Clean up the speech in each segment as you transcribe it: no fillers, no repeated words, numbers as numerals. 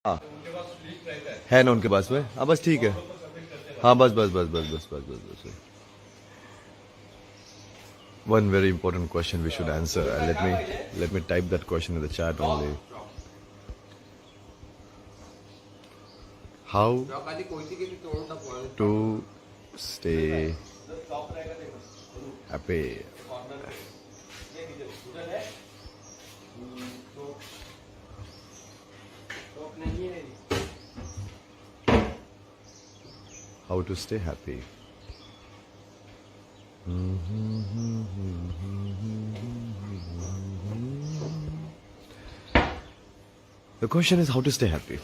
हाँ है ना उनके पास में। हाँ बस ठीक है। हाँ बस बस बस बस बस बस बस बस One very important question we should answer. Let me type that question in the chat only. How to stay happy? How to stay happy? The question is how to stay happy.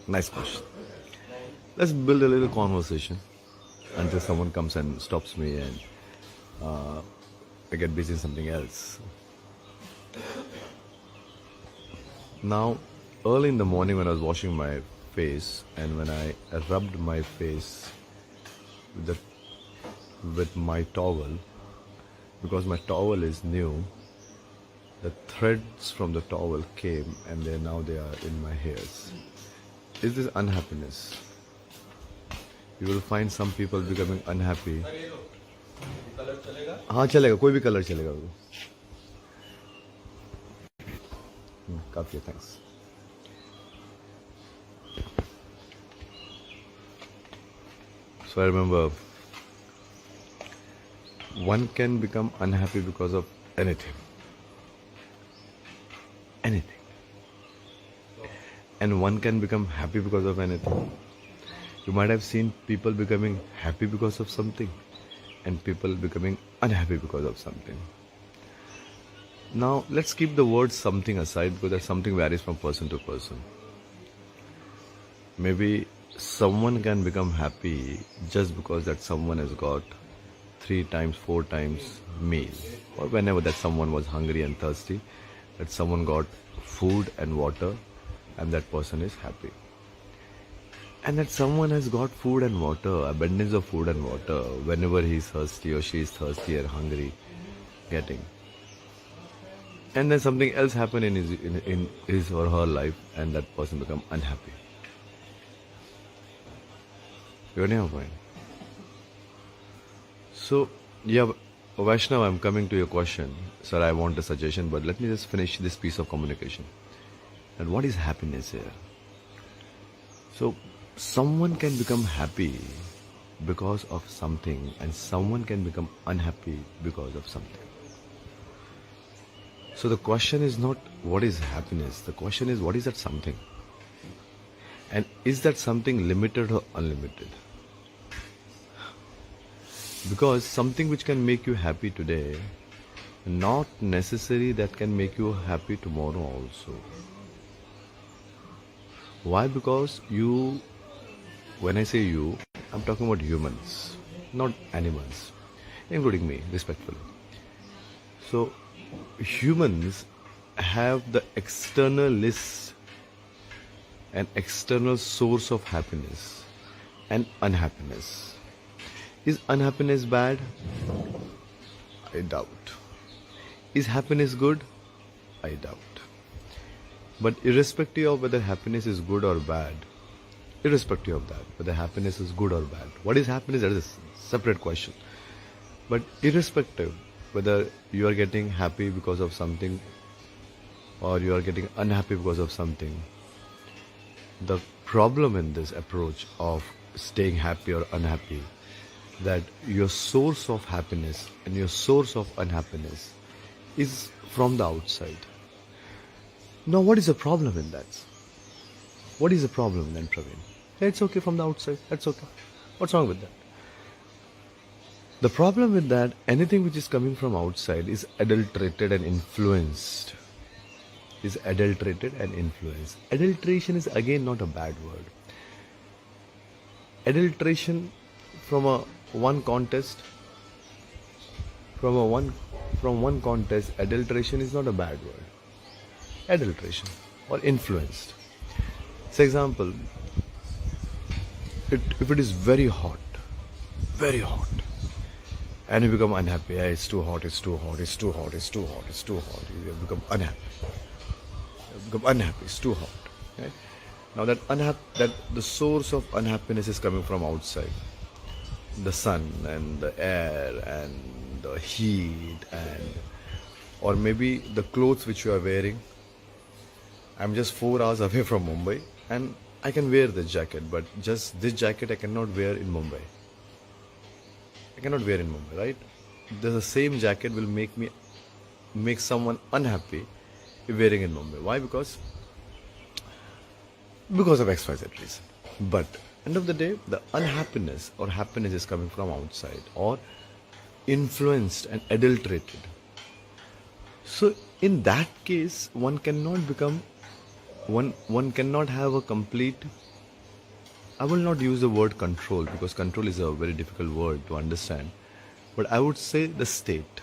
Nice question. Let's build a little conversation until someone comes and stops me and I get busy in something else. Now, early in the morning when I was washing my face and when I rubbed my face with my towel, because my towel is new, the threads from the towel came and now they are in my hairs. Is this unhappiness? You will find some people becoming unhappy. हाँ चलेगा, कोई भी colour चलेगा। काफी, thanks. So I remember one can become unhappy because of anything. Anything. And one can become happy because of anything. You might have seen people becoming happy because of something and people becoming unhappy because of something. Now, let's keep the word something aside because that something varies from person to person. Maybe someone can become happy just because that someone has got 3 times, 4 times meal, or whenever that someone was hungry and thirsty, that someone got food and water and that person is happy. And that someone has got food and water, abundance of food and water, whenever he is thirsty or she is thirsty or hungry, getting. And then something else happen in his or her life and that person become unhappy. You getting my point? So, yeah, Vaishnav, I'm coming to your question. Sir, I want a suggestion, but let me just finish this piece of communication. And what is happiness here? So, someone can become happy because of something and someone can become unhappy because of something. So the question is not what is happiness, the question is what is that something? And is that something limited or unlimited? Because something which can make you happy today, not necessary that can make you happy tomorrow also. Why? Because you, when I say you, I'm talking about humans, not animals, including me, respectfully. So, humans have the external list, an external source of happiness and unhappiness. Is unhappiness bad? I doubt. Is happiness good? I doubt. But irrespective of whether happiness is good or bad, irrespective of that, whether happiness is good or bad, what is happiness? That is a separate question. But irrespective, whether you are getting happy because of something or you are getting unhappy because of something, the problem in this approach of staying happy or unhappy, that your source of happiness and your source of unhappiness is from the outside. Now, what is the problem in that? What is the problem then, Praveen? Yeah, it's okay from the outside. That's okay. What's wrong with that? The problem with that, anything which is coming from outside is adulterated and influenced. Is adulterated and influenced. Adulteration is again not a bad word. Adulteration from one contest, adulteration is not a bad word. Adulteration or influenced. For example, if it is very hot, and you become unhappy, yeah, it's too hot, you become unhappy, it's too hot. Right? Now that the source of unhappiness is coming from outside, the sun and the air and the heat, and or maybe the clothes which you are wearing. I'm just 4 hours away from Mumbai and I can wear this jacket, but just this jacket I cannot wear in Mumbai. I cannot wear in Mumbai, right? The same jacket will make someone unhappy if wearing in Mumbai. Why? Because of XYZ reason. But end of the day, the unhappiness or happiness is coming from outside or influenced and adulterated. So in that case, one cannot have a complete, I will not use the word control because control is a very difficult word to understand, but I would say the state.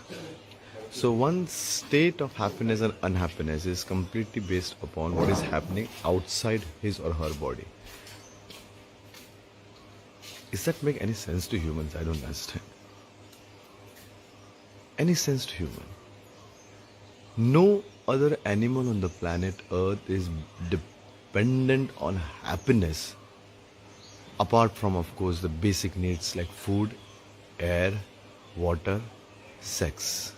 So one state of happiness and unhappiness is completely based upon what is happening outside his or her body. Does that make any sense to humans? I don't understand. Any sense to human? No other animal on the planet Earth is dependent on happiness apart from, of course, the basic needs like food, air, water, sex.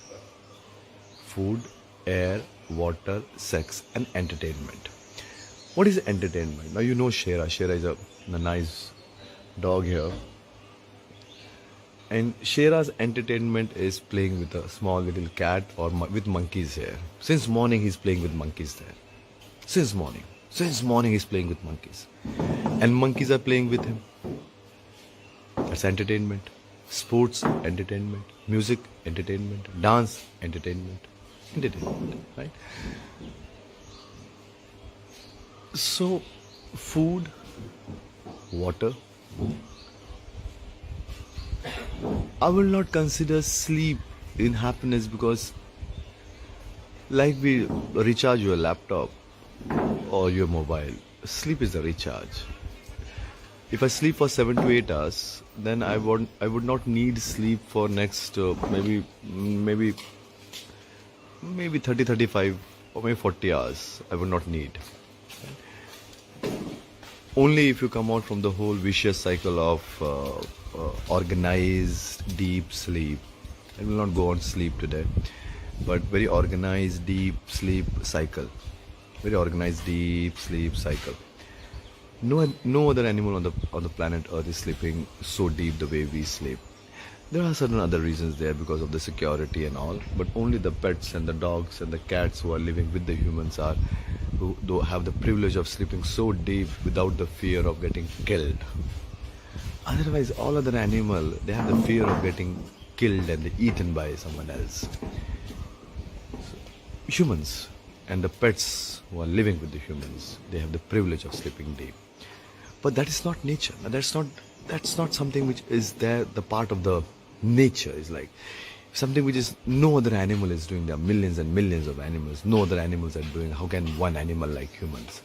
Food, air, water, sex, and entertainment. What is entertainment? Now you know Shera. Shera is a nice dog here. And Shera's entertainment is playing with a small little cat or with monkeys here. Since morning he's playing with monkeys there. Since morning he's playing with monkeys. And monkeys are playing with him. That's entertainment. Sports, entertainment. Music, entertainment. Dance, entertainment. Right? So, food, water. I will not consider sleep in happiness because, like we recharge your laptop or your mobile, sleep is a recharge. If I sleep for 7 to 8 hours, then I would not need sleep for next maybe 30, 35 or maybe 40 hours. I would not need. Only if you come out from the whole vicious cycle of organized deep sleep. I will not go on sleep today, but very organized deep sleep cycle. Very organized deep sleep cycle. No other animal on the planet Earth is sleeping so deep the way we sleep. There are certain other reasons there because of the security and all, but only the pets and the dogs and the cats who are living with the humans who have the privilege of sleeping so deep without the fear of getting killed. Otherwise, all other animal, they have the fear of getting killed and eaten by someone else. So, humans and the pets who are living with the humans, they have the privilege of sleeping deep. But that is not nature. That's not something which is there, the part of the nature is like something which is no other animal is doing. There are millions and millions of animals. No other animals are doing. How can one animal like humans?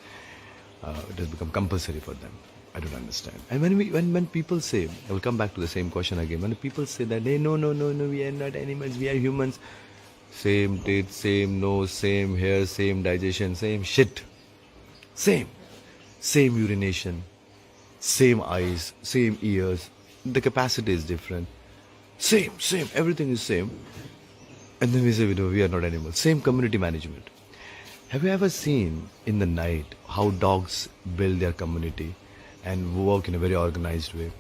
It has become compulsory for them. I don't understand. And when people say, I will come back to the same question again. When people say that, hey, no, we are not animals, we are humans. Same teeth, same nose, same hair, same digestion, same shit. Same urination, same eyes, same ears. The capacity is different. Same, everything is same. And then we say, we are not animals. Same community management. Have you ever seen in the night how dogs build their community and work in a very organized way?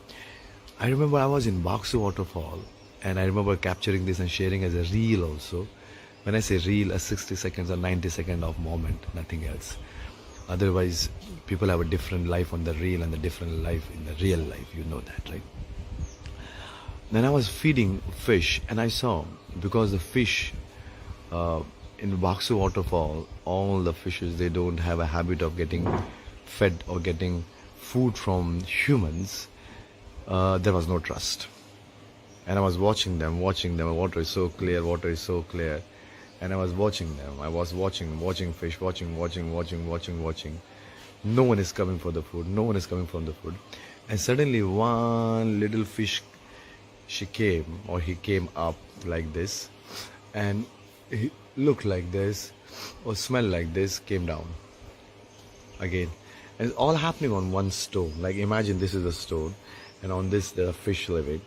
I remember I was in Baksu waterfall and I remember capturing this and sharing as a reel also. When I say reel, a 60 seconds or 90 seconds of moment, nothing else. Otherwise, people have a different life on the reel and a different life in the real life. You know that, right? Then I was feeding fish and I saw, because the fish in Baksu waterfall, all the fishes, they don't have a habit of getting fed or getting food from humans. There was no trust. And I was watching them. Water is so clear. And I was watching them. I was watching fish, watching. No one is coming for the food. No one is coming from the food. And suddenly one little fish, he came up like this. And he looked like this or smelled like this, came down. again. And it's all happening on one stone. Like imagine this is a stone, and on this there are fish living,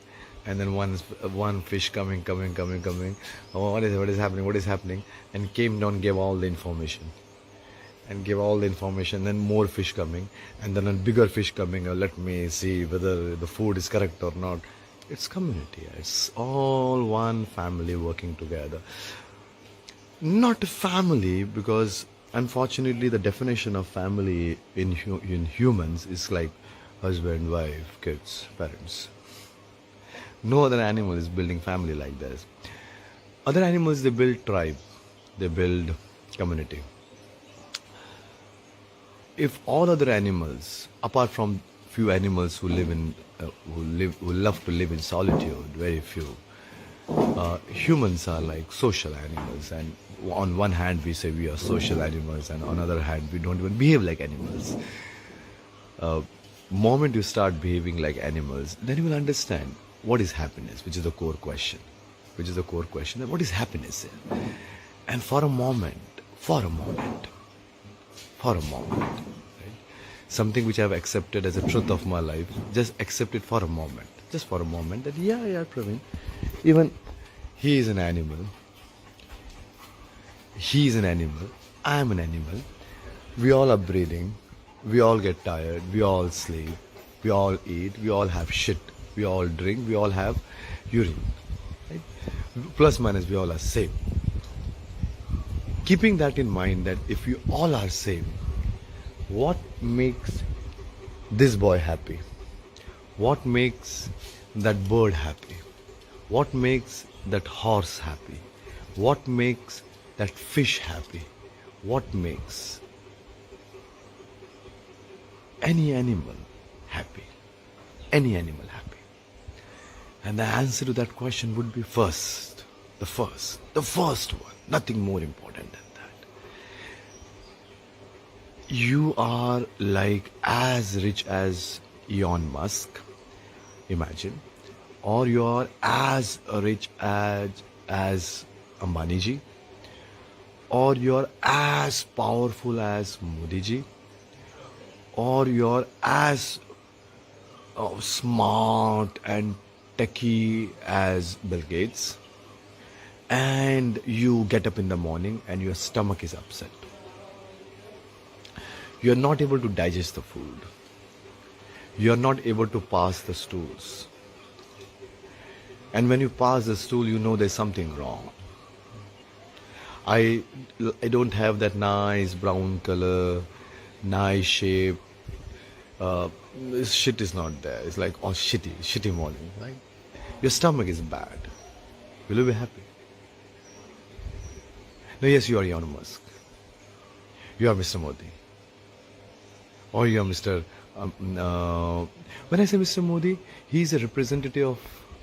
and then one fish coming. Oh, what is happening? What is happening? And came down, gave all the information, then more fish coming, and then a bigger fish coming. Let me see whether the food is correct or not. It's community. It's all one family working together. Not a family, because unfortunately the definition of family in humans is like husband, wife, kids, parents. No other animal is building family like this. Other animals, they build tribe, they build community. If all other animals, apart from few animals who love to live in solitude, very few, humans are like social animals, and on one hand we say we are social animals, and on other hand we don't even behave like animals. Moment you start behaving like animals, then you will understand what is happiness, which is the core question. What is happiness? And for a moment, right? Something which I have accepted as a truth of my life, just accept it for a moment. Just for a moment, that yeah, Praveen, even he is an animal. He is an animal. I am an animal. We all are breathing. We all get tired. We all sleep. We all eat. We all have shit. We all drink. We all have urine. Right? Plus minus, we all are same. Keeping that in mind, that if you all are same, what makes this boy happy? What makes that bird happy? What makes that horse happy? What makes that fish happy? What makes any animal happy? Any animal happy? And the answer to that question would be the first one. Nothing more important than that. You are like as rich as Elon Musk, imagine, or you are as rich as Ambani ji, or you are as powerful as Modi ji, or you are as smart and techie as Bill Gates, and you get up in the morning and your stomach is upset. You are not able to digest the food. You are not able to pass the stools. And when you pass the stool, you know there's something wrong. I don't have that nice brown color, nice shape. This shit is not there. It's like, oh, shitty morning, right? Your stomach is bad. Will you be happy? No, yes, you are Elon Musk. You are Mr. Modi. Or you are Mr. When I say Mr. Modi, he is a representative of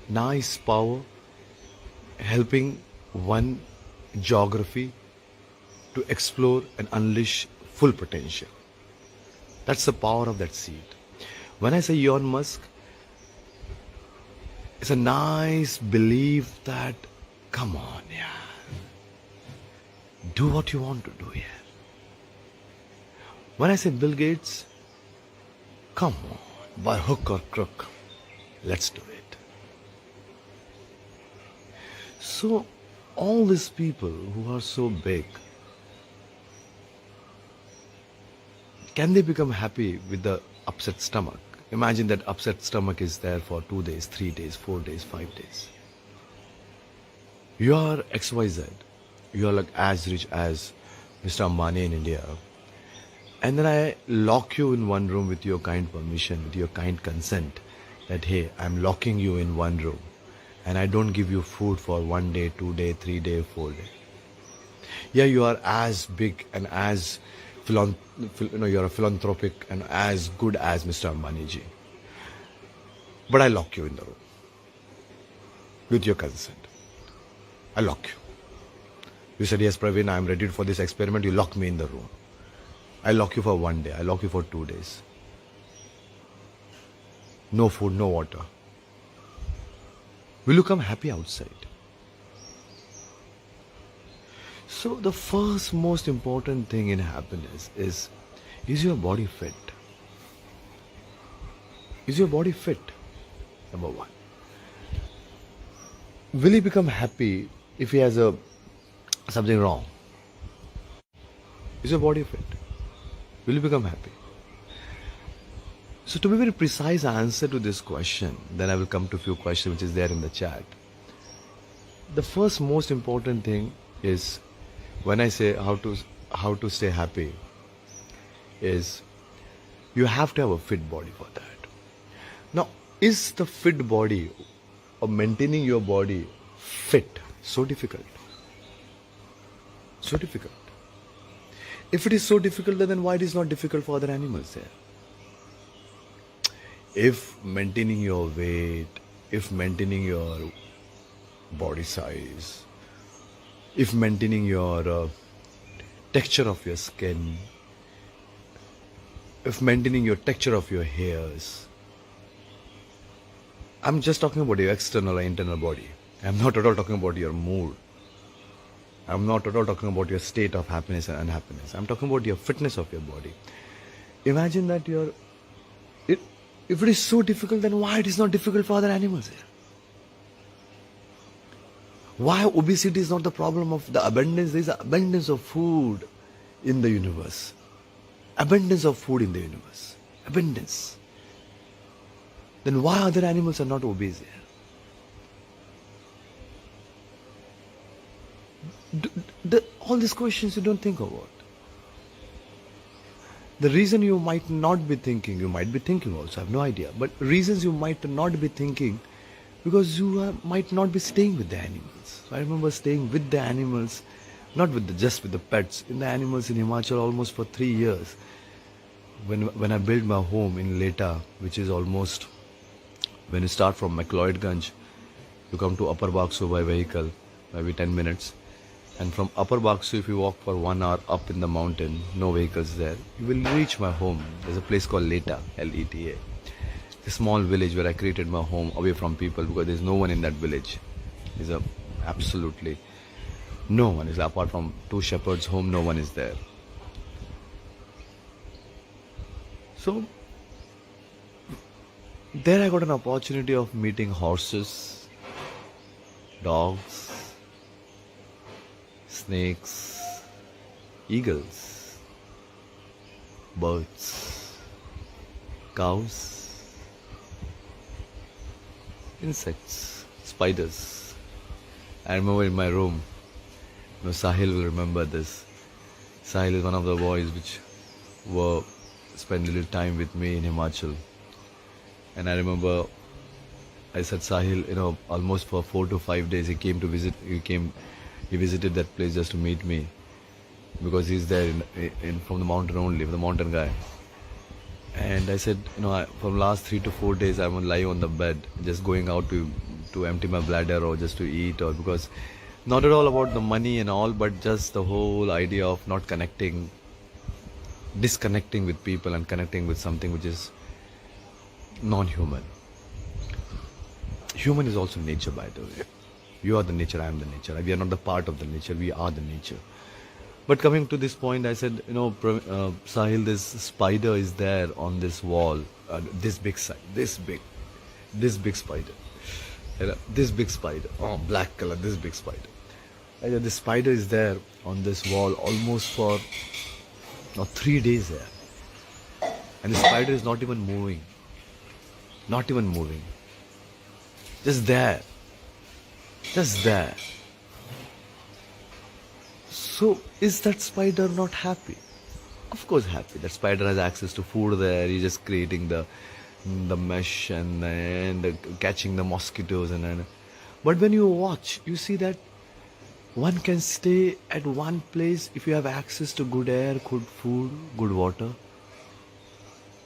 nice power, helping one geography to explore and unleash full potential. That's the power of that seed. When I say Elon Musk, it's a nice belief that, come on, yeah, do what you want to do here. When I say Bill Gates, come on, by hook or crook, let's do it. So, all these people who are so big, can they become happy with the upset stomach? Imagine that upset stomach is there for 2 days, 3 days, 4 days, 5 days. You are XYZ. You are like as rich as Mr. Ambani in India. And then I lock you in one room with your kind permission, with your kind consent, that hey, I'm locking you in one room and I don't give you food for 1 day, 2 day, 3 day, 4 day. Yeah, you are as big and as you're a philanthropic and as good as Mr. Ambani ji. But I lock you in the room with your consent. I lock you. You said, yes, Praveen, I'm ready for this experiment. You lock me in the room. I lock you for 1 day. I lock you for 2 days. No food, no water. Will you come happy outside? So the first most important thing in happiness is, Is your body fit? Is your body fit? Number one. Will he become happy if he has something wrong? Is your body fit? Will you become happy? So to be very precise answer to this question, then I will come to a few questions which is there in the chat. The first most important thing is, when I say how to stay happy, is you have to have a fit body for that. Now, is the fit body or maintaining your body fit so difficult? So difficult. If it is so difficult, then why it is not difficult for other animals there? If maintaining your weight, if maintaining your body size, if maintaining your texture of your skin, if maintaining your texture of your hairs, I'm just talking about your external or internal body. I'm not at all talking about your mood. I'm not at all talking about your state of happiness and unhappiness. I'm talking about your fitness of your body. Imagine that if it is so difficult, then why it is not difficult for other animals here? Why obesity is not the problem of the abundance? There is abundance of food in the universe. Abundance of food in the universe. Abundance. Then why other animals are not obese here? All these questions you don't think about. The reason you might not be thinking, you might be thinking also, I have no idea, but reasons you might not be thinking, because you might not be staying with the animals. So I remember staying with the animals, not with just with the pets, in the animals in Himachal almost for 3 years. When I built my home in Leta, which is almost, when you start from McLeodganj, you come to Upper Baksu by vehicle, maybe 10 minutes. And from Upper Baksu, if you walk for 1 hour up in the mountain, no vehicles there, you will reach my home. There's a place called Leta, Leta. It's a small village where I created my home away from people, because there's no one in that village. There's absolutely no one. Is apart from 2 shepherds' home, no one is there. So there I got an opportunity of meeting horses, dogs, snakes, eagles, birds, cows, insects, spiders. I remember in my room, Sahil will remember this. Sahil is one of the boys which were spend a little time with me in Himachal. And I remember I said, Sahil, almost for 4 to 5 days he came to visit. He visited that place just to meet me, because he's there from the mountain only, the mountain guy. And I said, from last 3 to 4 days I'm lying on the bed, just going out to empty my bladder or just to eat, or because not at all about the money and all, but just the whole idea of not connecting, disconnecting with people and connecting with something which is non-human. Human is also nature, by the way. You are the nature, I am the nature. We are not the part of the nature, we are the nature. But coming to this point, I said, Sahil, this spider is there on this wall, this big spider, this big spider, black color, this big spider. I said, this spider is there on this wall almost for 3 days there. And the spider is not even moving. Not even moving. Just there. Just there. So, is that spider not happy? Of course happy. That spider has access to food there. He's just creating the mesh and catching the mosquitoes. But when you watch, you see that one can stay at one place if you have access to good air, good food, good water.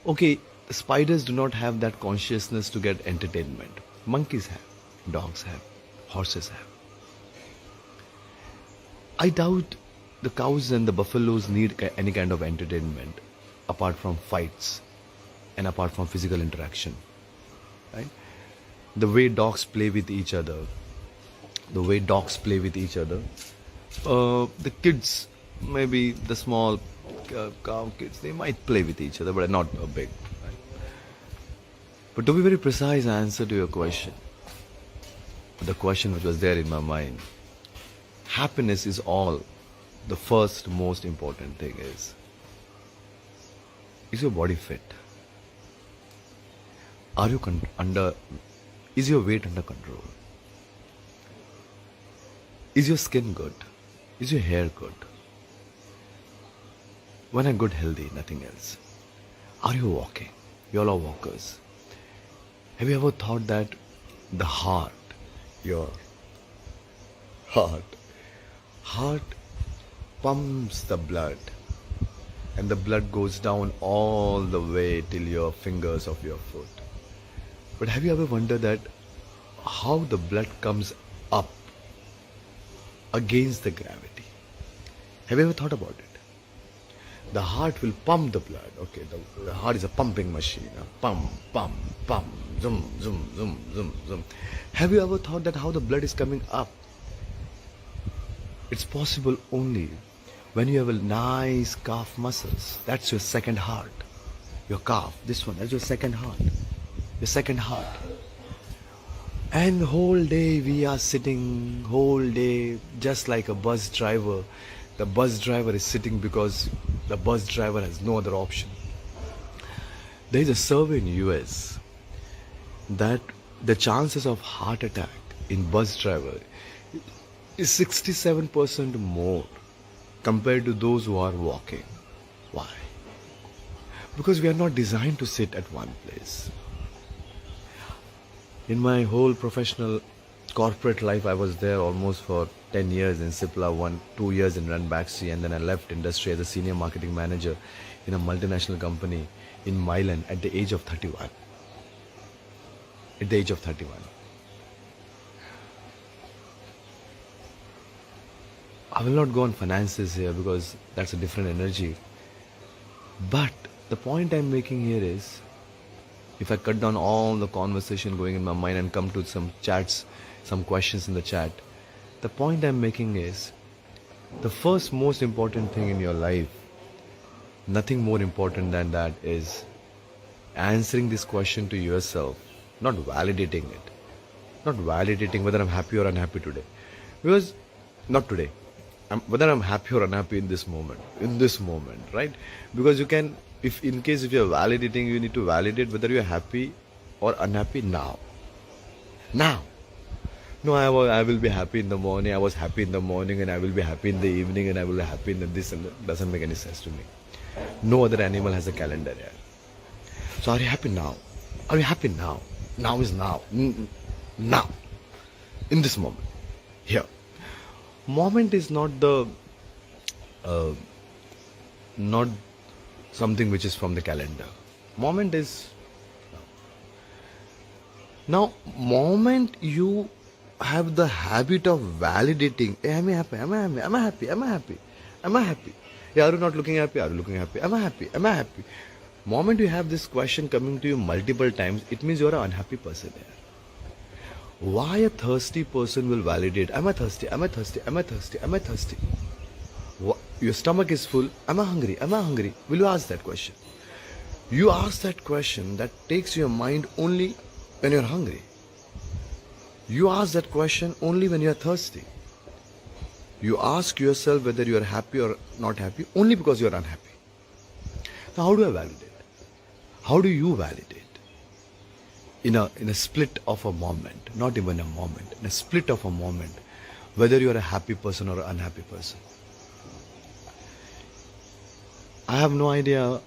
Okay, spiders do not have that consciousness to get entertainment. Monkeys have, dogs have, horses have. I doubt the cows and the buffaloes need any kind of entertainment apart from fights and apart from physical interaction. Right? The way dogs play with each other, the kids maybe the small cow kids, they might play with each other, but not a big. Right? But to be very precise answer to your question, the question which was there in my mind, happiness is all. The first most important thing is your body fit? Are you is your weight under control? Is your skin good? Is your hair good? When I'm good, healthy, nothing else. Are you walking? You all are walkers. Have you ever thought that the heart, your heart pumps the blood, and the blood goes down all the way till your fingers of your foot. But have you ever wondered that how the blood comes up against the gravity? Have you ever thought about it? The heart will pump the blood. Okay, the heart is a pumping machine. Pump, pump, pump, zoom, zoom, zoom, zoom, zoom. Have you ever thought that how the blood is coming up? It's possible only when you have a nice calf muscles. That's your second heart. Your calf, this one, that's your second heart. Your second heart. And the whole day we are sitting, whole day, just like a bus driver. The bus driver is sitting because the bus driver has no other option. There is a survey in US that the chances of heart attack in bus driver is 67% more compared to those who are walking. Why? Because we are not designed to sit at one place. In my whole professional corporate life, I was there almost for 10 years in Cipla, 2 years in Ranbaxy, and then I left industry as a senior marketing manager in a multinational company in Milan at the age of 31. At the age of 31. I will not go on finances here because that's a different energy. But the point I'm making here is, if I cut down all the conversation going in my mind and come to some chats, some questions in the chat, the point I'm making is, the first most important thing in your life, nothing more important than that, is answering this question to yourself, not validating it. Not validating whether I'm happy or unhappy today. Because, not today. Whether I'm happy or unhappy in this moment, right? Because you can, if you're validating, you need to validate whether you're happy or unhappy now. Now. No, I will be happy in the morning, I was happy in the morning, and I will be happy in the evening, and I will be happy in this, and that doesn't make any sense to me. No other animal has a calendar here. So are you happy now? Are you happy now? Now is now. Now. In this moment. Here. Moment is not not something which is from the calendar. Moment is now. Moment you have the habit of validating. Hey, am I happy? Am I happy? Am I happy? Am I happy? Am I happy? Yeah, are you not looking happy? Are you looking happy? Am I happy? Am I happy? Moment you have this question coming to you multiple times, it means you're an unhappy person here. Why a thirsty person will validate, am I thirsty, am I thirsty, am I thirsty, am I thirsty? Your stomach is full, am I hungry, am I hungry? Will you ask that question? You ask that question, that takes your mind only when you're hungry. You ask that question only when you're thirsty. You ask yourself whether you are happy or not happy only because you're unhappy. Now how do I validate? How do you validate? In a split of a moment, not even a moment, in a split of a moment, whether you are a happy person or an unhappy person. I have no idea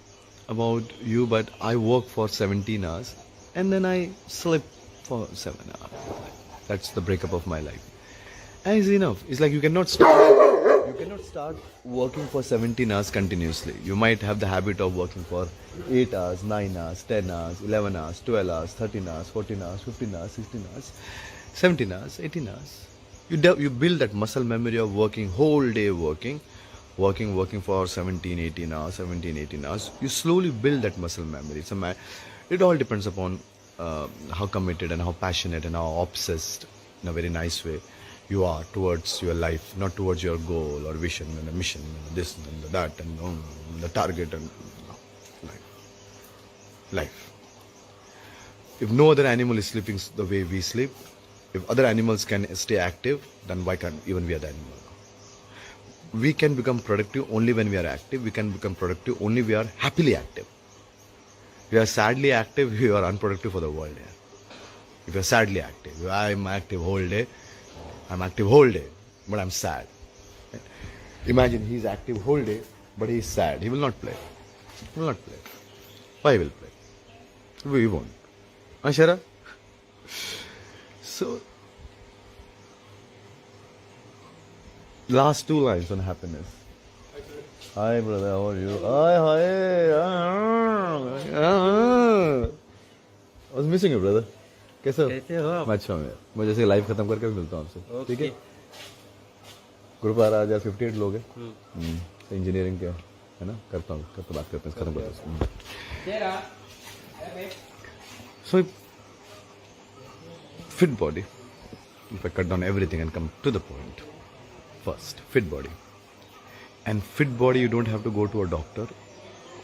about you, but I work for 17 hours and then I sleep for 7 hours. That's the breakup of my life. And it's enough. It's like you cannot start working for 17 hours continuously. You might have the habit of working for 8 hours, 9 hours, 10 hours, 11 hours, 12 hours, 13 hours, 14 hours, 15 hours, 16 hours, 17 hours, 18 hours. You build that muscle memory of working, whole day working for 17, 18 hours. You slowly build that muscle memory. It all depends upon how committed and how passionate and how obsessed, in a very nice way, you are towards your life, not towards your goal or vision and a mission and this and that and the target and no, life. Life. If no other animal is sleeping the way we sleep, if other animals can stay active, then why can't even we are the animal? We can become productive only when we are active. We can become productive only we are happily active. If you are sadly active, you are unproductive for the world. Yeah. If you are sadly active, I'm active whole day, but I'm sad. Right? Imagine he's active whole day, but he's sad. He will not play. He will not play. Why will play? We won't. Ashara? So, last two lines on happiness. Hi brother, how are you? Hi. I was missing you brother. कैसे हो? मैं अच्छा हूँ यार. मैं जैसे live खत्म करके भी मिलता हूँ आपसे. ठीक है? ग्रुप आ रहा है 58 लोग हैं. इंजीनियरिंग क्या है ना? करता हूँ. कब बात करते हैं खत्म करते हैं. So fit body. If I cut down everything and come to the point. First, fit body. And fit body, you don't have to go to a doctor.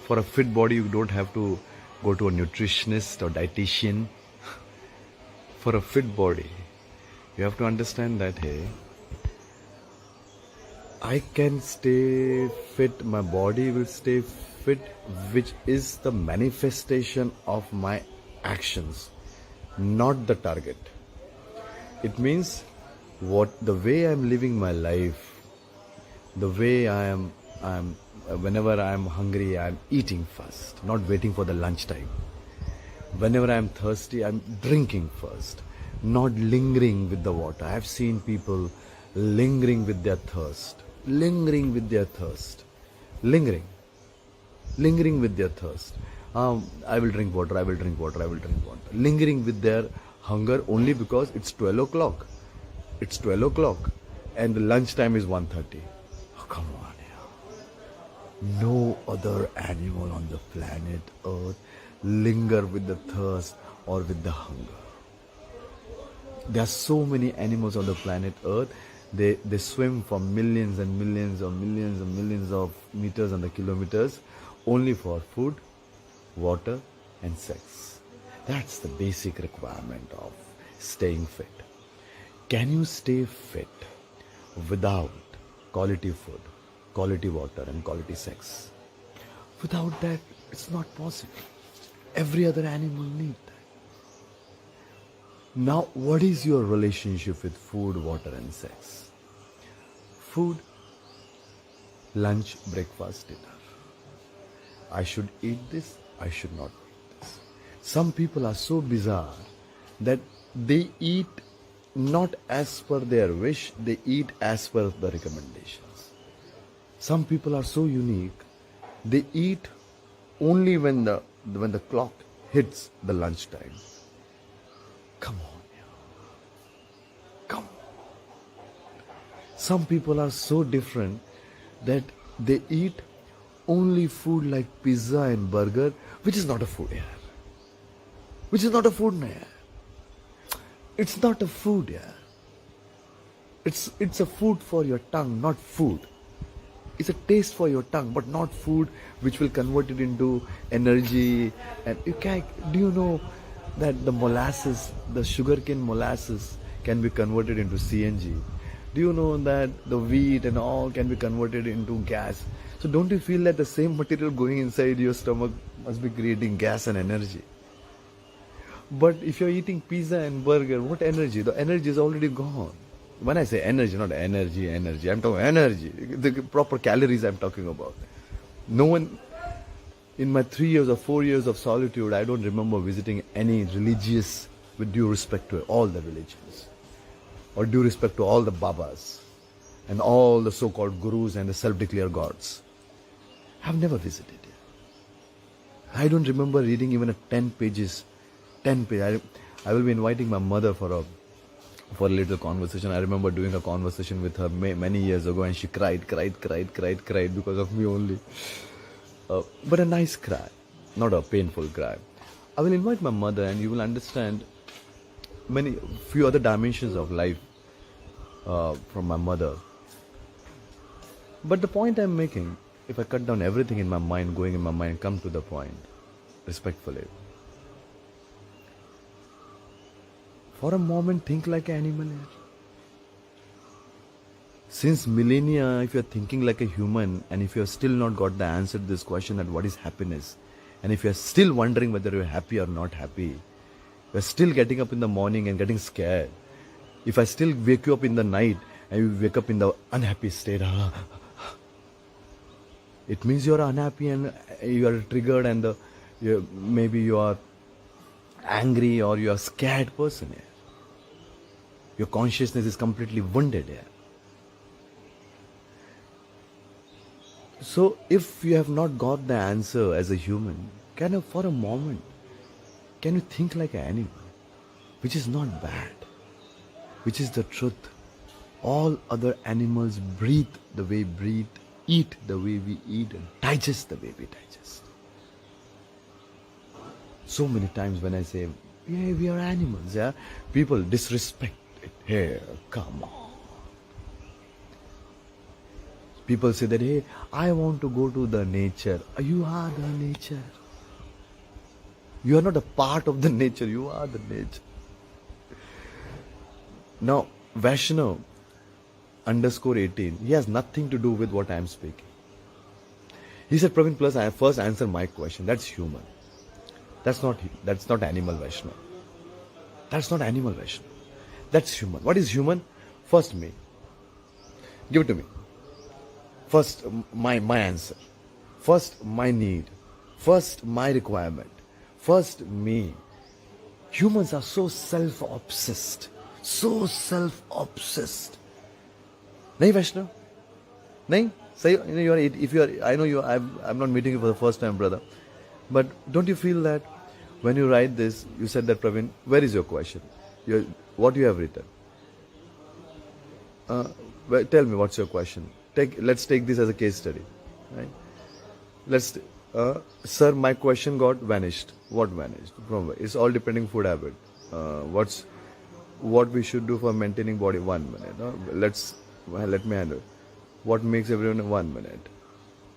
For a fit body, you don't have to go to a nutritionist or dietitian. For a fit body, you have to understand that, hey, I can stay fit, my body will stay fit, which is the manifestation of my actions, not the target. It means the way I'm living my life, the way I am, whenever I'm hungry, I'm eating first, not waiting for the lunchtime. Whenever I'm thirsty, I'm drinking first, not lingering with the water. I've seen people lingering with their thirst, lingering with their thirst. I will drink water, I will drink water, I will drink water. Lingering with their hunger only because it's 12 o'clock. It's 12 o'clock and the lunchtime is 1:30. Oh, come on. No other animal on the planet Earth linger with the thirst or with the hunger. There are so many animals on the planet Earth. They swim for millions and millions or millions and millions of meters and the kilometers only for food, water and sex. That's the basic requirement of staying fit. Can you stay fit without quality food, quality water and quality sex? Without that, it's not possible. Every other animal needs that. Now, what is your relationship with food, water and sex? Food, lunch, breakfast, dinner. I should eat this, I should not eat this. Some people are so bizarre that they eat not as per their wish, they eat as per the recommendations. Some people are so unique, they eat only when the clock hits the lunchtime. Come on. Come on. Some people are so different that they eat only food like pizza and burger, which is not a food, yeah. Which is not a food, yeah. It's not a food, yeah. It's a food for your tongue, not food. It's a taste for your tongue, but not food which will convert it into energy. And do you know that the molasses, the sugarcane molasses can be converted into CNG? Do you know that the wheat and all can be converted into gas? So don't you feel that the same material going inside your stomach must be creating gas and energy? But if you're eating pizza and burger, what energy? The energy is already gone. When I say energy, not energy, I'm talking energy. The proper calories I'm talking about. No one, in my 3 years or 4 years of solitude, I don't remember visiting any religious, with due respect to all the religions, or due respect to all the babas, and all the so-called gurus and the self-declared gods. I've never visited. I don't remember reading even a 10 pages. I will be inviting my mother for a little conversation. I remember doing a conversation with her many years ago, and she cried because of me only. But a nice cry, not a painful cry. I will invite my mother, and you will understand few other dimensions of life. from my mother. But the point I'm making, if I cut down everything in my mind, going in my mind, come to the point, respectfully. For a moment, think like an animal. Since millennia, if you're thinking like a human, and if you've still not got the answer to this question that what is happiness, and if you're still wondering whether you're happy or not happy, you're still getting up in the morning and getting scared. If I still wake you up in the night and you wake up in the unhappy state, it means you're unhappy and you are triggered and maybe you are angry or you are scared person here. Your consciousness is completely wounded here. So if you have not got the answer as a human, can you for a moment, can you think like an animal? Which is not bad. Which is the truth. All other animals breathe the way we breathe, eat the way we eat, and digest the way we digest. So many times when I say, yeah, we are animals, yeah, people disrespect it. Hey, come on. People say that, hey, I want to go to the nature. You are the nature. You are not a part of the nature, you are the nature. Now, Vaishnav _18, he has nothing to do with what I am speaking. He said, Praveen, plus I first answer my question. That's human. That's not animal Vaishnav. That's not animal Vaishnav. That's human. What is human? First me. Give it to me. First my answer. First my need. First my requirement. First me. Humans are so self-obsessed. So self-obsessed. Nahi Vaishnav? Nahi? Say, I'm not meeting you for the first time, brother. But don't you feel that when you write this, you said that, Praveen, where is your question? What you have written? Well, tell me what's your question. Let's take this as a case study. Right? Sir, my question got vanished. What vanished? From where? It's all depending food habit. What we should do for maintaining body? 1 minute. Let me handle. What makes everyone 1 minute?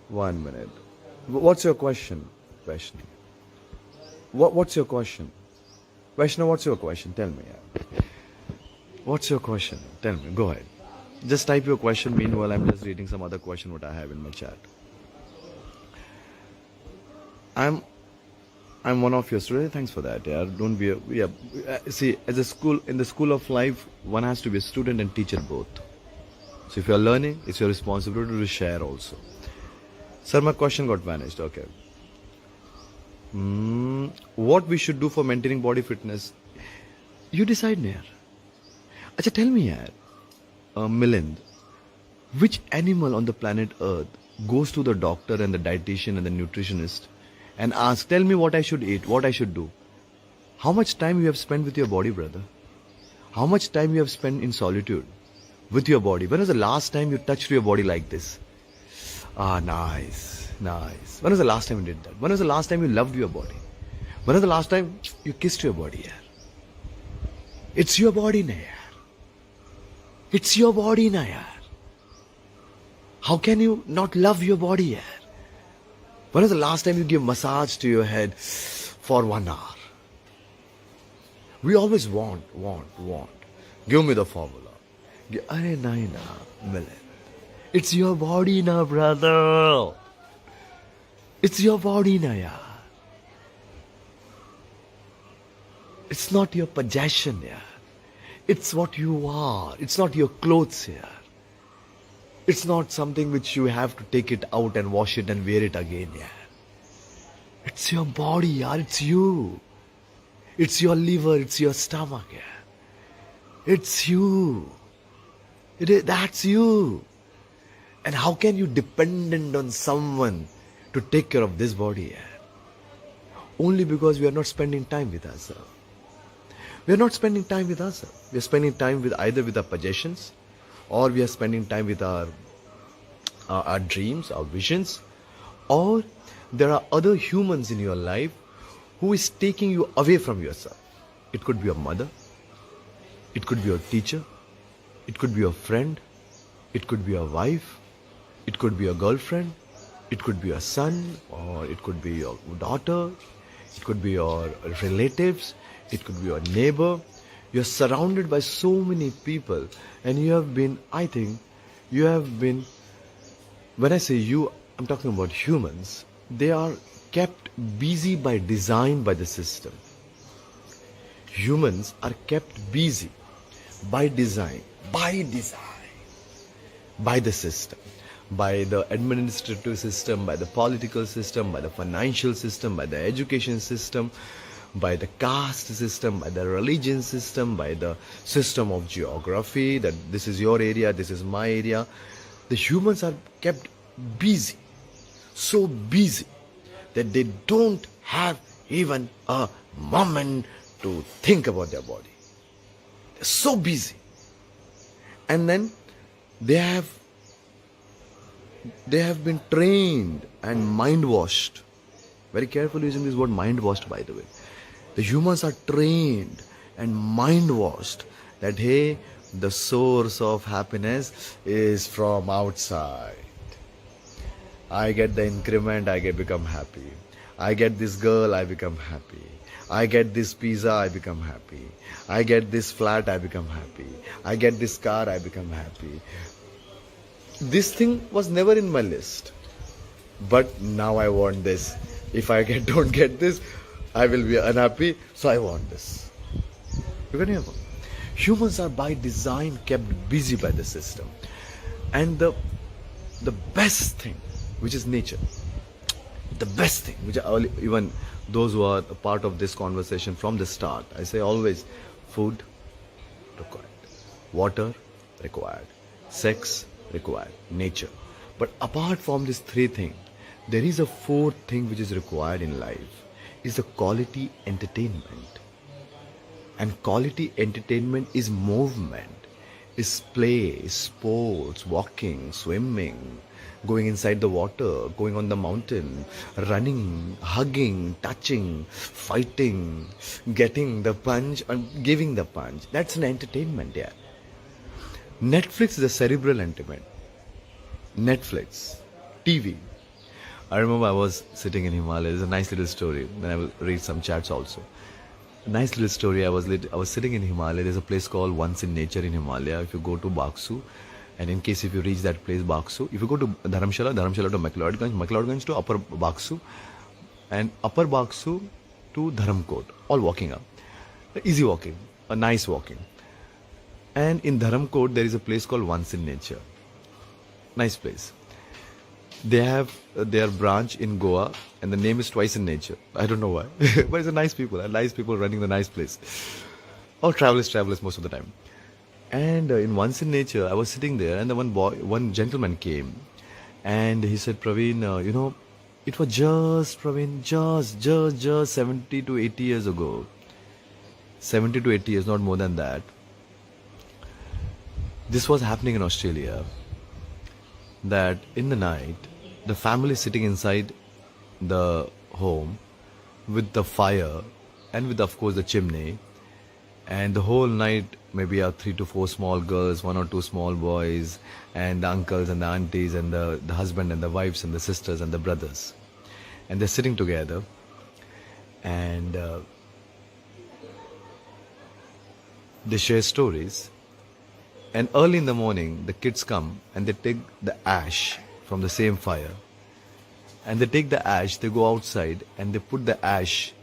1 minute. What's your question, Vaishnav? What's your question? Vaishnav, what's your question? Tell me. What's your question? Tell me. Go ahead. Just type your question. Meanwhile, I'm just reading some other question what I have in my chat. I'm one of your students. Thanks for that. Yeah, don't be. See, in the school of life, one has to be a student and teacher both. So if you are learning, it's your responsibility to share also. Sir, my question got vanished. Okay. What we should do for maintaining body fitness? You decide, Nair. Acha, tell me, yaar. Milind, which animal on the planet Earth goes to the doctor and the dietitian and the nutritionist and asks, tell me what I should eat, what I should do? How much time you have spent with your body, brother? How much time you have spent in solitude with your body? When was the last time you touched your body like this? Ah, nice, nice. When was the last time you did that? When was the last time you loved your body? When was the last time you kissed your body, yaar? It's your body, na yaar. It's your body, na yaar. How can you not love your body, yaar? When was the last time you gave massage to your head for 1 hour? We always want. Give me the formula. Arey nahi na, Milind. It's your body na, brother. It's your body na, yaar. It's not your possession, yaar. It's what you are. It's not your clothes here. It's not something which you have to take it out and wash it and wear it again, yeah. It's your body, yeah. It's you. It's your liver. It's your stomach, yeah. It's you. That's you. And how can you dependent on someone to take care of this body, yeah? Only because we are not spending time with ourselves. We are not spending time with ourselves. We are spending time with either with our possessions, or we are spending time with our dreams, our visions, or there are other humans in your life who is taking you away from yourself. It could be your mother, it could be your teacher, It could be a friend, it could be a wife, it could be a girlfriend, it could be a son, or it could be your daughter, it could be your relatives, it could be your neighbor. You're surrounded by so many people, and you have been, I think, you have been, when I say you, I'm talking about humans, they are kept busy by design by the system. Humans are kept busy by design, by the system, by the administrative system, by the political system, by the financial system, by the education system, by the caste system, by the religion system, by the system of geography, that this is your area, this is my area. The humans are kept busy, so busy that they don't have even a moment to think about their body. They're so busy. And then they have been trained and mind washed. Very careful using this word mind washed, by the way. The humans are trained and mind washed that hey, the source of happiness is from outside. I get the increment, I become happy. I get this girl, I become happy. I get this pizza, I become happy. I get this flat, I become happy. I get this car, I become happy. This thing was never in my list. But now I want this. If I don't get this, I will be unhappy, so I want this. You can hear me? Humans are by design kept busy by the system. And the best thing, which is nature, the best thing, which even those who are a part of this conversation from the start, I say always, food required, water required, sex required, nature. But apart from these three things, there is a fourth thing which is required in life, is the quality entertainment. And quality entertainment is movement, is play, is sports, walking, swimming, going inside the water, going on the mountain, running, hugging, touching, fighting, getting the punch and giving the punch. That's an entertainment, yeah. Netflix is a cerebral entertainment. Netflix, TV. I remember I was sitting in Himalaya. There's a nice little story. Then I will read some chats also. A nice little story. I was sitting in Himalaya. There's a place called Once in Nature in Himalaya. If you go to Baksu, and in case if you reach that place, Baksu, if you go to Dharamshala to McLeodganj to Upper Baksu, and Upper Baksu to Dharamkot, all walking up. Easy walking, a nice walking. And in Dharamkot, there is a place called Once in Nature. Nice place. They have their branch in Goa, and the name is Twice in Nature. I don't know why, but it's a nice people running the nice place. Or travelers most of the time. And in Once in Nature, I was sitting there, and the one gentleman came, and he said, Praveen, it was just 70 to 80 years ago. 70 to 80 years, not more than that. This was happening in Australia, that in the night, the family is sitting inside the home with the fire and with, of course, the chimney. And the whole night, maybe 3 to 4 small girls, 1 or 2 small boys, and the uncles and the aunties, and the husband and the wives and the sisters and the brothers. And they're sitting together, and they share stories. And early in the morning, the kids come and they take the ash from the same fire. And they take the ash, they go outside and they put the ash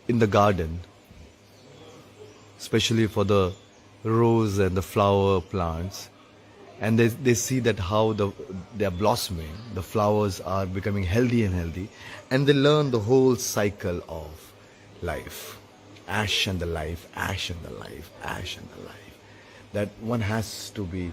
in the garden, especially for the rose and the flower plants. And they see that how they are blossoming, the flowers are becoming healthy, and they learn the whole cycle of life. Ash and the life, ash and the life, ash and the life. That one has to be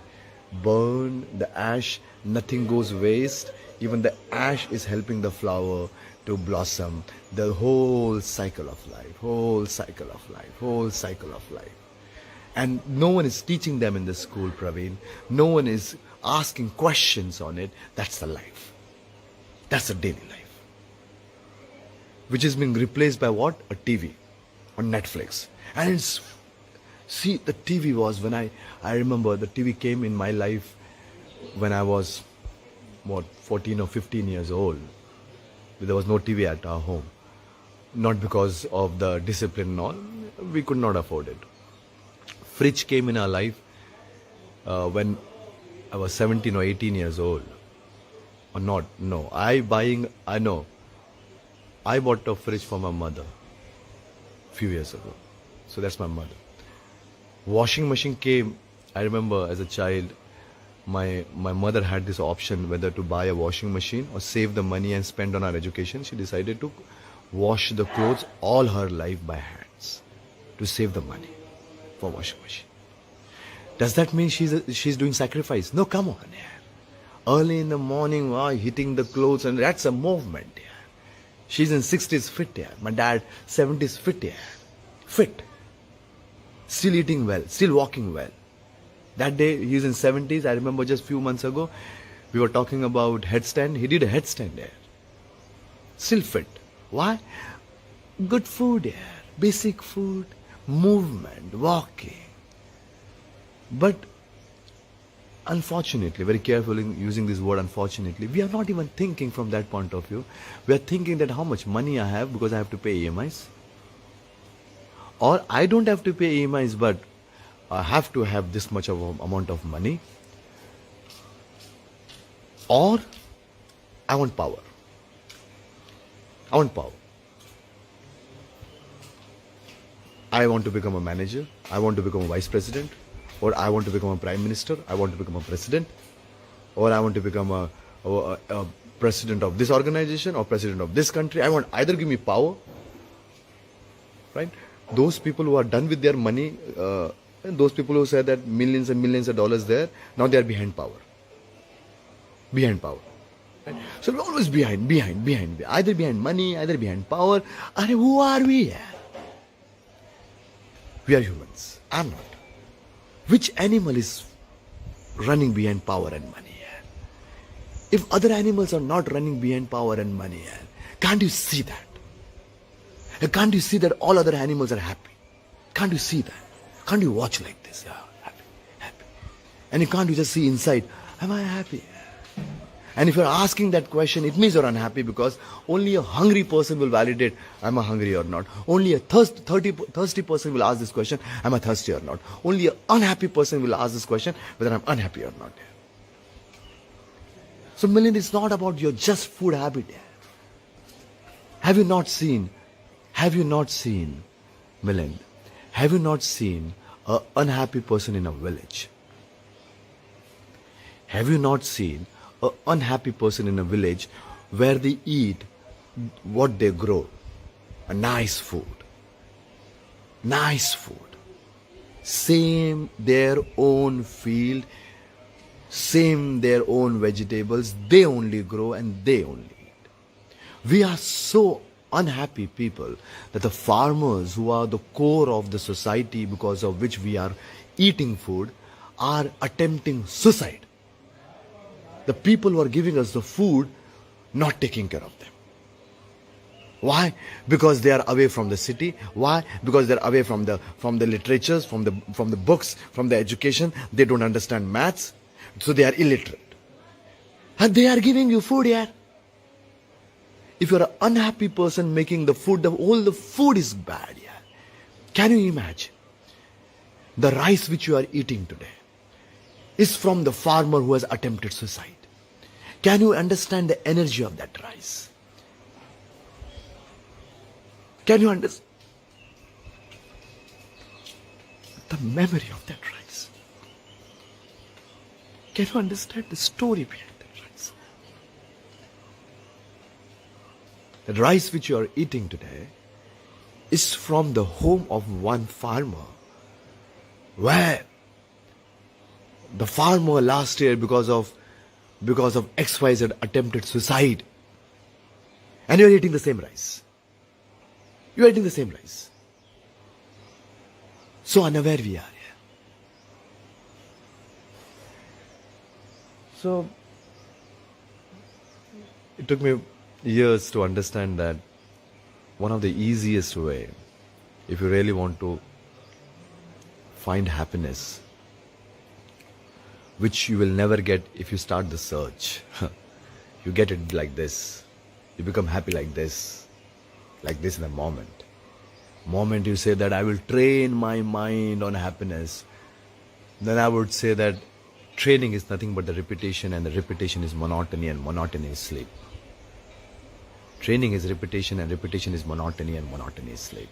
burned, the ash, nothing goes waste. Even the ash is helping the flower to blossom. The whole cycle of life, whole cycle of life, whole cycle of life. And no one is teaching them in the school, Praveen. No one is asking questions on it. That's the life. That's the daily life. Which is being replaced by what? A TV on Netflix. And it's See, the TV was when I remember the TV came in my life when I was, 14 or 15 years old. There was no TV at our home. Not because of the discipline and all, we could not afford it. Fridge came in our life when I was 17 or 18 years old. Or not, no. I bought a fridge for my mother a few years ago. So that's my mother. Washing machine came, I remember as a child, my mother had this option whether to buy a washing machine or save the money and spend on our education. She decided to wash the clothes all her life by hands to save the money for washing machine. Does that mean she's doing sacrifice? No, come on. Yeah. Early in the morning, hitting the clothes, and that's a movement. Yeah. She's in 60s fit. Yeah. My dad 70s fit. Yeah. Fit. Still eating well, still walking well. That day, he's in 70s. I remember just a few months ago, we were talking about headstand. He did a headstand there. Still fit. Why? Good food here. Basic food, movement, walking. But unfortunately, very careful in using this word unfortunately, we are not even thinking from that point of view. We are thinking that how much money I have because I have to pay EMIs. Or I don't have to pay EMIs, but I have to have this much of a amount of money. Or I want power. I want power. I want to become a manager. I want to become a vice president. Or I want to become a prime minister. I want to become a president. Or I want to become a president of this organization or president of this country. I want either give me power. Right? Those people who are done with their money, and those people who say that millions and millions of dollars there, now they are behind power. Behind power. Right? So we're always behind. Either behind money, either behind power. Who are we? We are humans. I'm not. Which animal is running behind power and money? If other animals are not running behind power and money, can't you see that? Can't you see that all other animals are happy? Can't you see that? Can't you watch like this? Yeah, happy. And can't you just see inside, am I happy? And if you're asking that question, it means you're unhappy because only a hungry person will validate, am I hungry or not? Only a thirsty person will ask this question, am I thirsty or not? Only an unhappy person will ask this question, whether I'm unhappy or not. So Milind, it's not about your just food habit. Have you not seen, Milind, have you not seen an unhappy person in a village? Have you not seen an unhappy person in a village where they eat what they grow? A nice food. Same their own field, same their own vegetables, they only grow and they only eat. We are so unhappy people that the farmers who are the core of the society because of which we are eating food are attempting suicide. The people who are giving us the food not taking care of them. Why? Because they are away from the city. Why? Because they are away from the literatures, from the books, from the education. They don't understand maths, so they are illiterate. And they are giving you food here. If you are an unhappy person making the food, all the food is bad. Yeah. Can you imagine? The rice which you are eating today is from the farmer who has attempted suicide. Can you understand the energy of that rice? Can you understand the memory of that rice? Can you understand the story behind that rice? The rice which you are eating today is from the home of one farmer, where the farmer last year because of XYZ attempted suicide, and you are eating the same rice. You are eating the same rice. So unaware we are. So it took me years to understand that one of the easiest way, if you really want to find happiness, which you will never get if you start the search. You get it like this. You become happy like this in the moment. Moment you say that I will train my mind on happiness, then I would say that training is nothing but the repetition, and the repetition is monotony, and monotony is sleep. Training is repetition, and repetition is monotony, and monotony is sleep.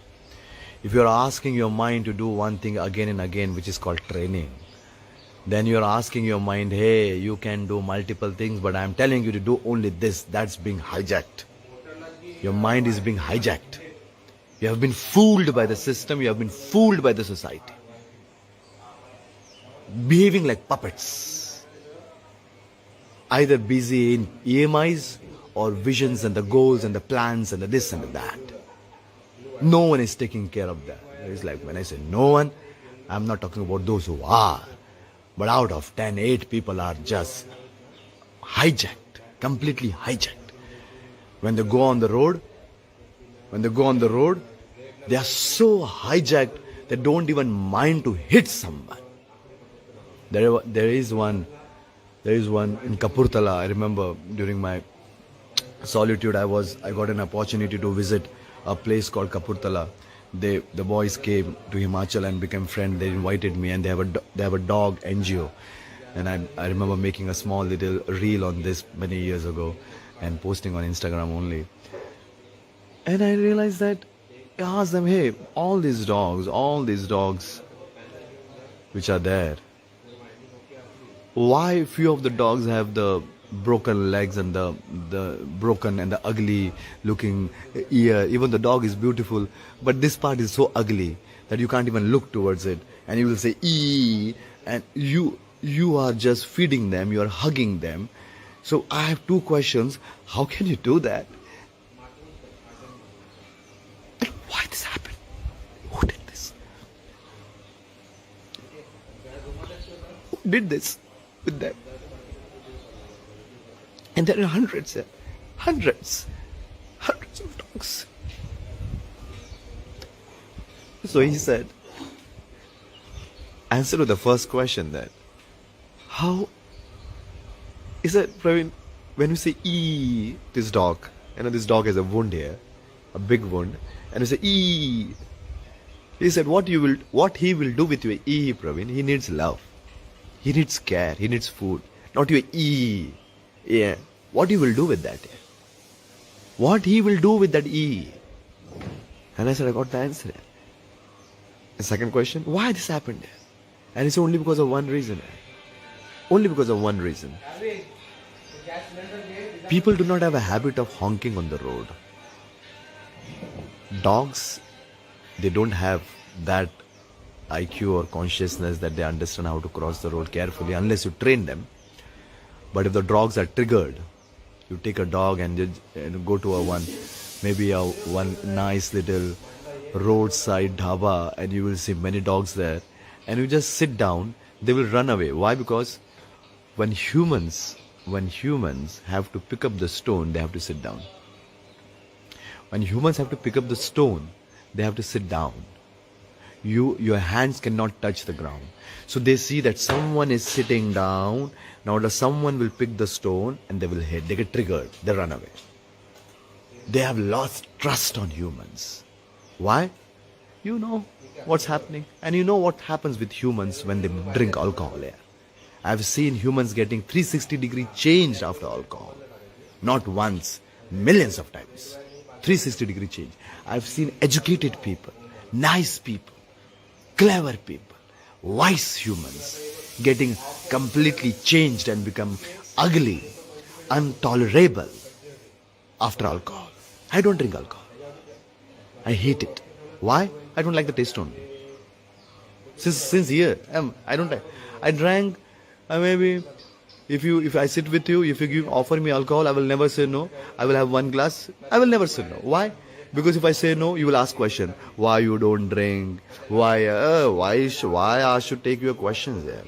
If you are asking your mind to do one thing again and again, which is called training, then you are asking your mind, hey, you can do multiple things, but I am telling you to do only this. That's being hijacked. Your mind is being hijacked. You have been fooled by the system. You have been fooled by the society. Behaving like puppets. Either busy in EMIs or visions and the goals and the plans and the this and the that. No one is taking care of that. It's like when I say no one, I'm not talking about those who are. But out of 10, 8 people are just hijacked, completely hijacked. When they go on the road, they are so hijacked they don't even mind to hit someone. There is one in Kapurthala. I remember during my solitude, I got an opportunity to visit a place called Kapurthala. The boys came to Himachal and became friends. They invited me, and they have a dog NGO, and I remember making a small little reel on this many years ago and posting on Instagram only. And I realized that I asked them, hey, all these dogs which are there, why few of the dogs have the broken legs and the broken and the ugly looking ear? Even the dog is beautiful, but this part is so ugly that you can't even look towards it, and you will say ee, and you are just feeding them, you are hugging them. So I have 2 questions. How can you do that? And why this happened? Who did this? Who did this with them? And there are hundreds of dogs. So he said, answer to the first question that, how, he said, Praveen, when you say ee, this dog, this dog has a wound here, a big wound, and you say ee, he said, what he will do with your ee, Praveen, he needs love, he needs care, he needs food, not your ee. Yeah. What he will do with that? What he will do with that E? And I said, I got the answer. The second question, why this happened? And it's only because of one reason. Only because of one reason. People do not have a habit of honking on the road. Dogs, they don't have that IQ or consciousness that they understand how to cross the road carefully unless you train them. But if the dogs are triggered, you take a dog and go to maybe one nice little roadside dhaba, and you will see many dogs there, and you just sit down, they will run away. Why? Because when humans have to pick up the stone, they have to sit down. When humans have to pick up the stone, they have to sit down. Your hands cannot touch the ground. So they see that someone is sitting down. Now someone will pick the stone and they will hit. They get triggered. They run away. They have lost trust on humans. Why? You know what's happening. And you know what happens with humans when they drink alcohol. Yeah? I've seen humans getting 360-degree changed after alcohol. Not once, millions of times. 360-degree change. I've seen educated people, nice people, clever people, wise humans getting completely changed and become ugly, intolerable after alcohol. I don't drink alcohol. I hate it. Why? I don't like the taste only. Since here, I don't like. I drank, maybe, if I sit with you, if you offer me alcohol, I will never say no. I will have one glass. I will never say no. Why? Because if I say no, you will ask question. Why you don't drink? Why I should take your questions there?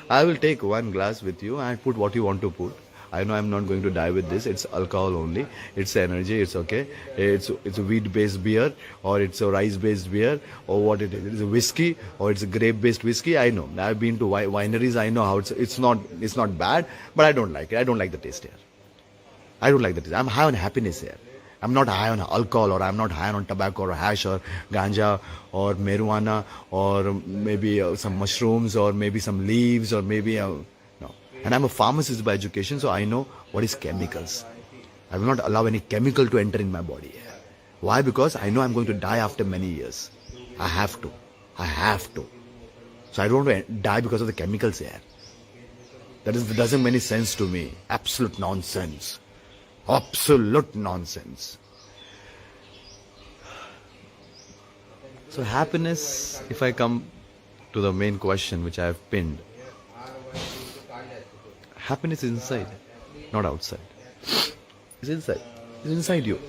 I will take one glass with you and put what you want to put. I know I'm not going to die with this. It's alcohol only. It's energy. It's okay. It's a wheat-based beer, or it's a rice-based beer, or what it is. It's a whiskey, or it's a grape-based whiskey. I know. I've been to wineries. I know how it's not bad, but I don't like it. I don't like the taste here. I don't like the taste. I'm high on happiness here. I'm not high on alcohol, or I'm not high on tobacco or hash or ganja or marijuana, or maybe some mushrooms, or maybe some leaves, or maybe no. And I'm a pharmacist by education, so I know what is chemicals. I will not allow any chemical to enter in my body. Why? Because I know I'm going to die after many years. I have to. I have to. So I don't want to die because of the chemicals here. That doesn't make any sense to me. Absolute nonsense. Absolute nonsense. So happiness, if I come to the main question which I have pinned, happiness is inside, not outside. It's inside. It's inside you.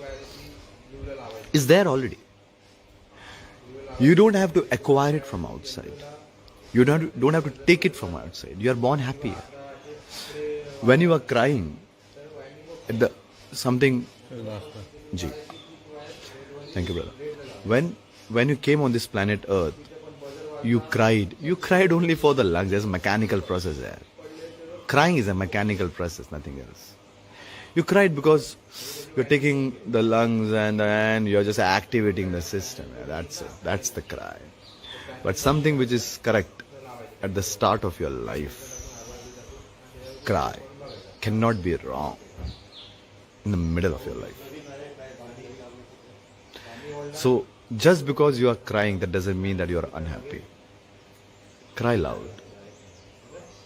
It's there already. You don't have to acquire it from outside. You don't have to take it from outside. You are born happy. When you are crying, something. Ji. Thank you, brother. When you came on this planet Earth, you cried. You cried only for the lungs. There's a mechanical process there. Crying is a mechanical process, nothing else. You cried because you're taking the lungs and you're just activating the system. That's it. That's the cry. But something which is correct at the start of your life, cry, cannot be wrong in the middle of your life. So, just because you are crying, that doesn't mean that you are unhappy. Cry loud.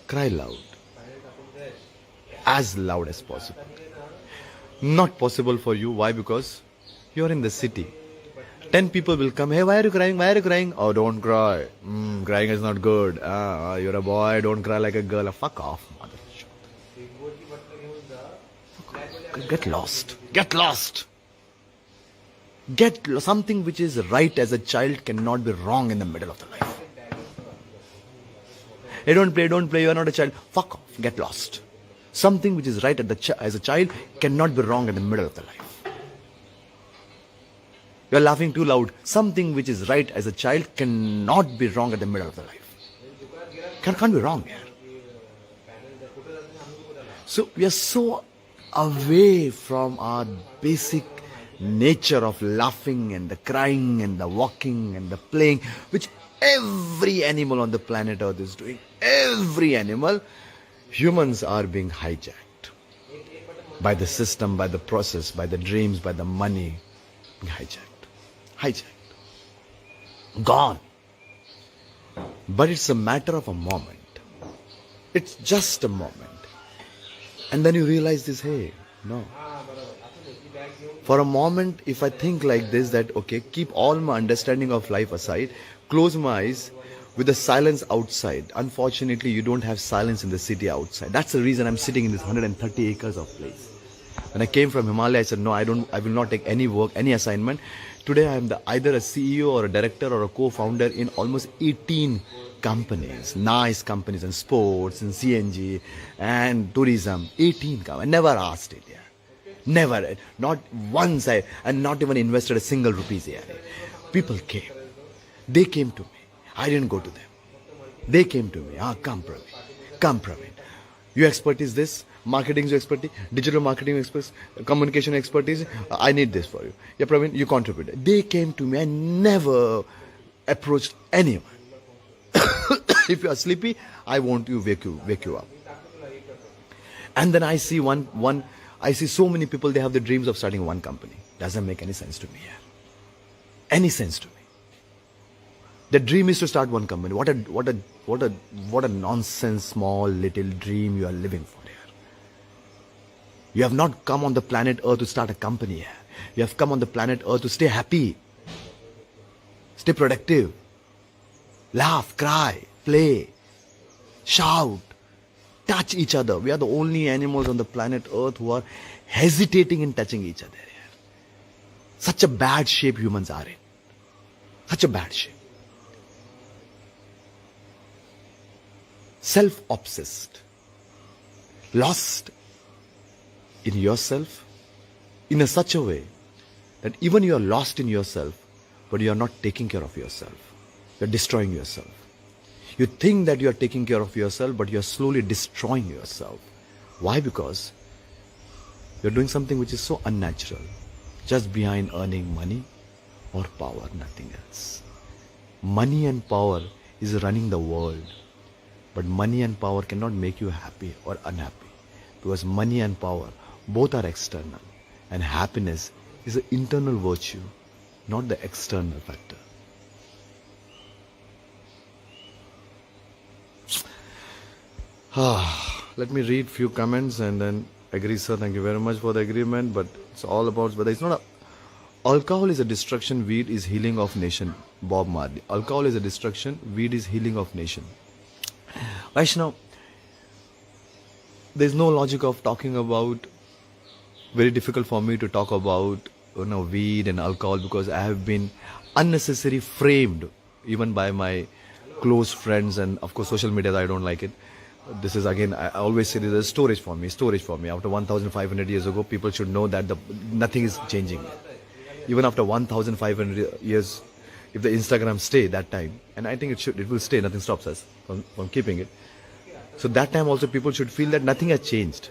Cry loud. As loud as possible. Not possible for you. Why? Because you are in the city. 10 people will come. Hey, why are you crying? Why are you crying? Oh, don't cry. Crying is not good. You're a boy. Don't cry like a girl. Fuck off, mother. Get lost. Get lost. Something which is right as a child cannot be wrong in the middle of the life. Hey, don't play. You are not a child. Fuck off. Get lost. Something which is right as a child cannot be wrong in the middle of the life. You are laughing too loud. Something which is right as a child cannot be wrong at the middle of the life. Can't be wrong here. So we are so away from our basic nature of laughing and the crying and the walking and the playing, which every animal on the planet Earth is doing. Every animal. Humans are being hijacked by the system, by the process, by the dreams, by the money. Being hijacked. Gone. But it's a matter of a moment. It's just a moment. And then you realize this, hey, no. For a moment, if I think like this, that okay, keep all my understanding of life aside, close my eyes with the silence outside. Unfortunately, you don't have silence in the city outside. That's the reason I'm sitting in this 130 acres of place. When I came from Himalaya, I said, no, I will not take any work, any assignment. Today, I am either a CEO or a director or a co-founder in almost 18 companies, nice companies in sports, in CNG and tourism. 18 companies. I never asked it. Yeah. Never. Not once. And not even invested a single rupees here. People came. They came to me. I didn't go to them. They came to me. Come Praveen. Your expertise this, marketing expertise, digital marketing expertise, communication expertise. I need this for you. Yeah, Praveen, you contributed. They came to me. I never approached anyone. If you are sleepy, I want to wake you up. And then I see I see so many people, they have the dreams of starting one company. Doesn't make any sense to me here. Any sense to me. The dream is to start one company. What a nonsense small little dream you are living for here. You have not come on the planet Earth to start a company here. You have come on the planet Earth to stay happy. Stay productive. Laugh, cry, play, shout, touch each other. We are the only animals on the planet Earth who are hesitating in touching each other here. Such a bad shape humans are in. Such a bad shape. Self-obsessed, lost in yourself in a such a way that even you are lost in yourself, but you are not taking care of yourself. You are destroying yourself. You think that you are taking care of yourself, but you are slowly destroying yourself. Why? Because you are doing something which is so unnatural, just behind earning money or power, nothing else. Money and power is running the world, but money and power cannot make you happy or unhappy, because money and power both are external, and happiness is an internal virtue, not the external factor. Let me read few comments and then agree, sir. Thank you very much for the agreement. But it's all about whether it's not a alcohol is a destruction, weed is healing of nation. Bob Marley. Alcohol is a destruction, weed is healing of nation. Vaishnav, there's no logic of talking about. Very difficult for me to talk about weed and alcohol, because I have been unnecessarily framed even by my close friends, and of course social media. I don't like it. This is again, I always say, this is storage for me. After 1,500 years ago, people should know that nothing is changing. Even after 1,500 years, if the Instagram stay that time, and I think it will stay, nothing stops us from keeping it. So that time also people should feel that nothing has changed.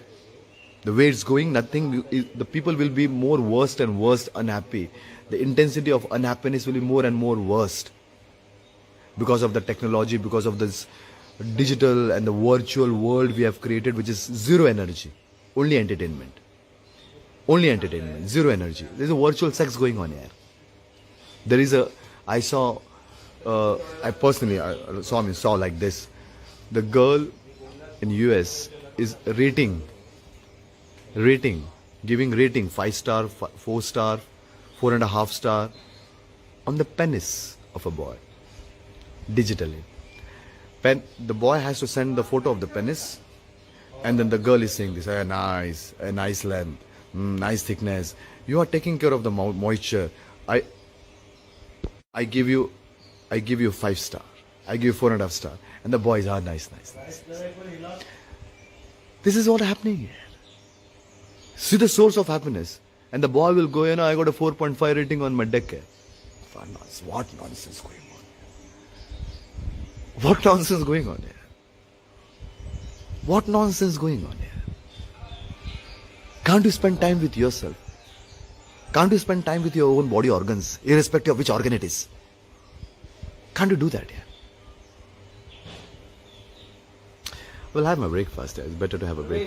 The way it's going, the people will be more worst and worst unhappy. The intensity of unhappiness will be more and more worst because of the technology, because of this digital and the virtual world we have created, which is zero energy, only entertainment, zero energy. There's a virtual sex going on here. I personally saw like this. The girl in US is giving rating 5-star, 4-star, 4.5-star on the penis of a boy, digitally. The boy has to send the photo of the penis, and then the girl is saying this, a nice length, nice thickness. You are taking care of the moisture. I give you 5-star. I give you 4.5-star, and the boy is nice. This is what happening here. See the source of happiness, and the boy will go, I got a 4.5 rating on my deck. What nonsense going on? What nonsense going on here? What nonsense going on here? Can't you spend time with yourself? Can't you spend time with your own body organs, irrespective of which organ it is? Can't you do that here? Well, have my breakfast. It's better to have a break.